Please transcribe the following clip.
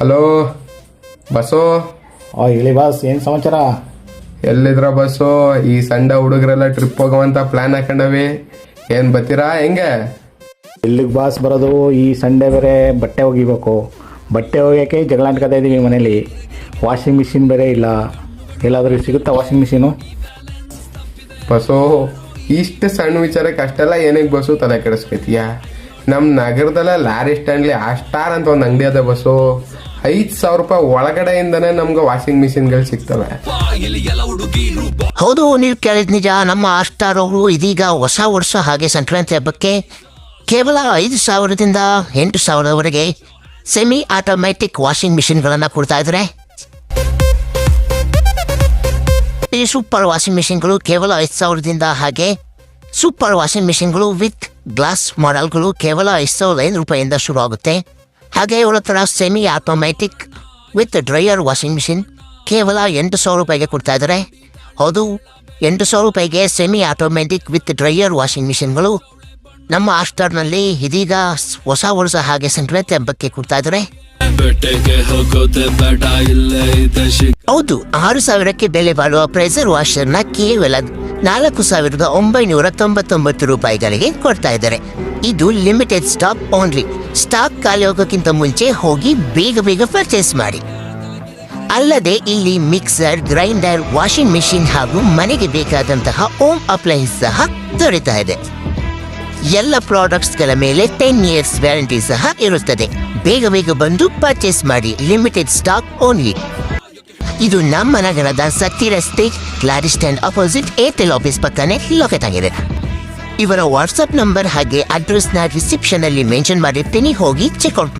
Hello bus. ಹೇಳಿ boss, ಏನು ಸಮಾಚಾರ? ಎಲ್ಲಿದ್ರ ಬಸ್ಸು? ಈ ಸಂಡೆ ಹುಡುಗರೆಲ್ಲ ಟ್ರಿಪ್ ಹೋಗುವಂತ ಪ್ಲಾನ್ ಹಾಕೊಂಡವಿ. ಏನ್ ಬತ್ತೀರಾ ಹೆಂಗೆ? ಎಲ್ಲಿಗೆ ಬಾಸ್ ಬರೋದು? ಈ ಸಂಡೇ ಬೇರೆ ಬಟ್ಟೆ ಒಗಿಬೇಕು. ಬಟ್ಟೆ ಒಗ್ಯೋಕ್ಕೆ ಜಗಳ ಅಂಟ್ಕೊತಾ ಇದ್ದೀವಿ ಮನೇಲಿ. ವಾಷಿಂಗ್ ಮಿಷಿನ್ ಬೇರೆ ಇಲ್ಲ. ಎಲ್ಲಾದರೂ ಸಿಗುತ್ತಾ ವಾಷಿಂಗ್ ಮಿಷಿನು? ಬಸ್ಸು, ಇಷ್ಟು ಸಣ್ಣ ವಿಚಾರಕ್ಕೆ ಅಷ್ಟೆಲ್ಲ ಏನಕ್ಕೆ ಬಸ್ಸು ತಲೆ ಕೆಡಿಸ್ಕೊತೀಯ? ನಮ್ಮ ನಗರದಲ್ಲ ಲಾರಿ ಸ್ಟ್ಯಾಂಡ್ಲಿ ಸ್ಟಾರ್ ಅಂತ ಒಂದು ಅಂಗಡಿ ಅದ ಬಸ್ಸು. 5,000 ರೂಪಾಯಿ ಒಳಗಡೆಯಿಂದನೇ ನಮ್ಗೆ ವಾಷಿಂಗ್ ಮಿಷಿನ್ಗಳು ಸಿಗ್ತವೆ. ಹೌದು, ನೀವು ಕೇಳಿದ ನಿಜ. ನಮ್ಮ ಸ್ಟಾರ್ ಅವರು ಇದೀಗ ಹೊಸ ವರ್ಷ ಹಾಗೆ ಸಂಕ್ರಾಂತಿ ಹಬ್ಬಕ್ಕೆ ಕೇವಲ 5,000ದಿಂದ 8,000ವರೆಗೆ ಸೆಮಿ ಆಟೋಮ್ಯಾಟಿಕ್ ವಾಷಿಂಗ್ ಮಿಷಿನ್ಗಳನ್ನು ಕೊಡ್ತಾ ಇದ್ದಾರೆ. ಈ ಸೂಪರ್ ವಾಷಿಂಗ್ ಮಿಷಿನ್ಗಳು ಕೇವಲ 5,000ದಿಂದ, ಹಾಗೆ ಸೂಪರ್ ವಾಷಿಂಗ್ ಮಿಷಿನ್ಗಳು ವಿತ್ ಗ್ಲಾಸ್ ಮಾಡೆಲ್ಗಳು ಕೇವಲ 5,500 ರೂಪಾಯಿಂದ ಶುರು ಆಗುತ್ತೆ. ಹಾಗೆ ಇವರ ಥರ semi automatic with dryer washing machine ಕೇವಲ 8,000 ರೂಪಾಯಿಗೆ ಕೊಡ್ತಾ ಇದ್ದಾರೆ. ಹೌದು, 8,000 ರೂಪಾಯಿಗೆ semi automatic with dryer washing ಮಿಷಿನ್ಗಳು ನಮ್ಮ ಸ್ಟಾರ್ನಲ್ಲಿ ಇದೀಗ ಹೊಸ ವರ್ಷ ಹಾಗೆ ಸಂಕ್ರಾಂತಿ ಹಬ್ಬಕ್ಕೆ ಕೊಡ್ತಾ ಇದ್ದಾರೆ. ಹೌದು, 6,000ಕ್ಕೆ ಬೆಲೆ ಬಾಳುವ ಪ್ರೆಷರ್ ವಾಷರ್ನ ಕೇವಲ 4,999 ರೂಪಾಯಿಗಳಿಗೆ ಕೊಡ್ತಾ ಇದ್ದಾರೆ. ಇದು ಲಿಮಿಟೆಡ್ ಸ್ಟಾಕ್ ಓನ್ಲಿ. ಸ್ಟಾಕ್ ಖಾಲಿ ಹೋಗೋಕ್ಕಿಂತ ಮುಂಚೆ ಹೋಗಿ ಬೇಗ ಬೇಗ ಪರ್ಚೇಸ್ ಮಾಡಿ. ಅಲ್ಲದೆ ಇಲ್ಲಿ ಮಿಕ್ಸರ್, ಗ್ರೈಂಡರ್, ವಾಷಿಂಗ್ ಮಿಷಿನ್ ಹಾಗೂ ಮನೆಗೆ ಬೇಕಾದಂತಹ ಹೋಮ್ ಅಪ್ಲಯನ್ಸ್ ಸಹ ದೊರೆತಾ ಇದೆ. ಎಲ್ಲ ಪ್ರಾಡಕ್ಟ್ಸ್ಗಳ ಮೇಲೆ 10 ಇಯರ್ಸ್ ವ್ಯಾರಂಟಿ ಸಹ ಇರುತ್ತದೆ. ಬೇಗ ಬೇಗ ಬಂದು ಪರ್ಚೇಸ್ ಮಾಡಿ. Limited stock only. ಇದು ನಮ್ಮ ನಗರದ ಸತ್ತಿ ರಸ್ತೆ lorry stand opposite Airtel office ಪಕ್ಕನೇ ಲೊಕೇಟ್ ಆಗಿದೆ. ಇವರ ವಾಟ್ಸಪ್ ನಂಬರ್ ಹಾಗೆ ಅಡ್ರೆಸ್ನ ರಿಸೆಪ್ಷನ್ ಅಲ್ಲಿ ಮೆನ್ಷನ್ ಮಾಡಿರ್ತೀನಿ, ಹೋಗಿ ಚೆಕ್ಔಟ್